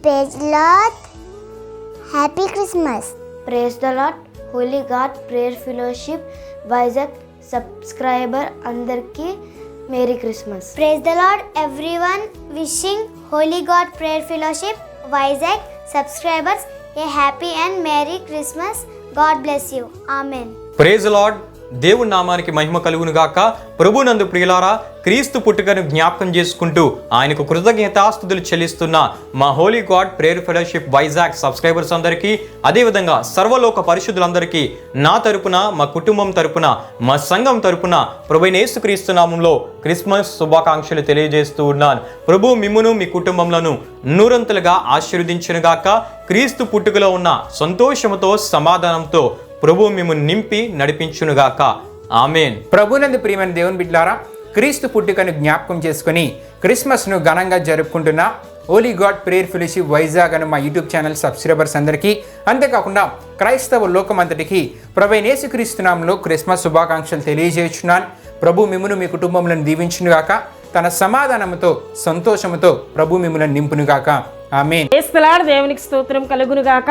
Praise the Lord. Happy Christmas. Praise the Lord. Holy God Prayer Fellowship Vizag subscriber అందరికీ Merry Christmas. Praise the Lord, everyone. Wishing Holy God Prayer Fellowship Vizag subscribers a happy and Merry Christmas. God bless you. Amen. Praise the Lord. దేవుని నామానికి మహిమ కలుగును గాక. ప్రభునందు ప్రియులారా, క్రీస్తు పుట్టుకను జ్ఞాపకం చేసుకుంటూ ఆయనకు కృతజ్ఞతాస్తుతులు చెల్లిస్తున్న మా Holi God Prayer Fellowship Vizag subscribers అందరికీ, అదేవిధంగా సర్వలోక పరిశుద్ధులందరికీ నా తరపున, మా కుటుంబం తరపున, మా సంఘం తరపున ప్రభువైన యేసుక్రీస్తు నామములో క్రిస్మస్ శుభాకాంక్షలు తెలియజేస్తూ ఉన్నాను. ప్రభు మిమ్మును మీ కుటుంబంలో నూరంతలుగా ఆశీర్వదించునుగాక. క్రీస్తు పుట్టుకలో ఉన్న సంతోషముతో సమాధానంతో ప్రభు మిమ్మును నింపి నడిపించునుగాక. ఆమేన్. ప్రభునందు ప్రియమైన దేవుని బిడ్డలారా, క్రీస్తు పుట్టుకను జ్ఞాపకం చేసుకుని క్రిస్మస్ను ఘనంగా జరుపుకుంటున్న Holi God Prayer Fellowship Vizag అనే మా యూట్యూబ్ ఛానల్ సబ్స్క్రైబర్స్ అందరికీ, అంతేకాకుండా క్రైస్తవ లోకమంతటికి ప్రభువైన యేసుక్రీస్తు నామములో క్రిస్మస్ శుభాకాంక్షలు తెలియజేస్తున్నాను. ప్రభు మిమ్మును మీ కుటుంబములను దీవించునుగాక. తన సమాధానముతో సంతోషముతో ప్రభు మిమ్ములను నింపునుగాక. ఆమేన్. యేసులార్డ్ దేవునికి స్తోత్రం కలుగునుగాక.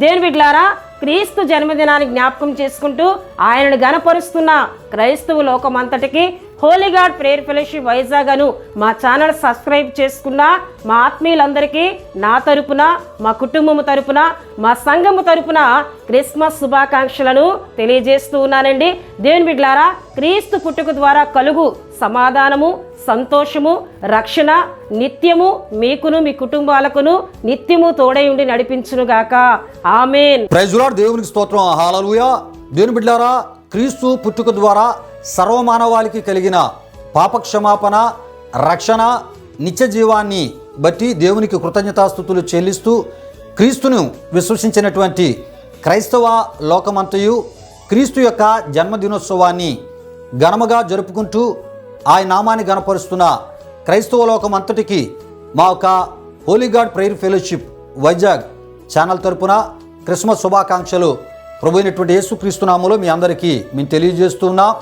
దేవుని బిడ్డలారా, క్రీస్తు జన్మదినాన్ని జ్ఞాపకం చేసుకుంటూ ఆయనను గణపరుస్తున్న క్రైస్తవ లోకమంతటికి Holy God Prayer Fellowship Vizag అను మా ఛానల్ సబ్స్క్రైబ్ చేసుకున్న మా ఆత్మీయులందరికీ నా తరపున, మా కుటుంబము తరపున, మా సంఘము తరపున క్రిస్మస్ శుభాకాంక్షలను తెలియజేస్తూ ఉన్నానండి. దేవుని బిడ్డలారా, క్రీస్తు పుట్టుక ద్వారా కలుగు సమాధానము, సంతోషము, రక్షణ నిత్యము మీకును మీ కుటుంబాలకును నిత్యము తోడై ఉండి నడిపించునుగాక. ఆమేన్. Praise Lord. దేవునికి స్తోత్రం. హల్లెలూయా. దేవుని బిడ్డలారా, క్రీస్తు పుట్టుక ద్వారా సర్వమానవాళికి కలిగిన పాపక్షమాపణ, రక్షణ, నిత్య జీవాన్ని బట్టి దేవునికి కృతజ్ఞతాస్తుతులు చెల్లిస్తూ క్రీస్తును విశ్వసించినటువంటి క్రైస్తవ లోకమంతయు క్రీస్తు యొక్క జన్మదినోత్సవాన్ని ఘనముగా జరుపుకుంటూ ఆయన నామాన్ని గణపరుస్తున్న క్రైస్తవ లోకమంతటికి మా యొక్క Holi God Prayer Fellowship Vizag channel తరపున క్రిస్మస్ శుభాకాంక్షలు ప్రభు అయినటువంటి యేసుక్రీస్తు నామములో మీ అందరికీ మేము తెలియజేస్తున్నాం.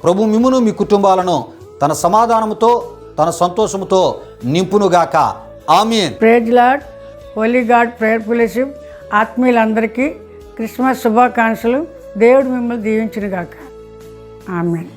ప్రభు మిమ్మును మీ కుటుంబాలను తన సమాధానముతో, తన సంతోషముతో నింపునుగాక. ఆమేన్. Praise Lord. Holy God Prayer Fellowship ఆత్మీయులందరికీ క్రిస్మస్ శుభాకాంక్షలు. దేవుడు మిమ్మల్ని దీవించునుగాక. ఆమేన్.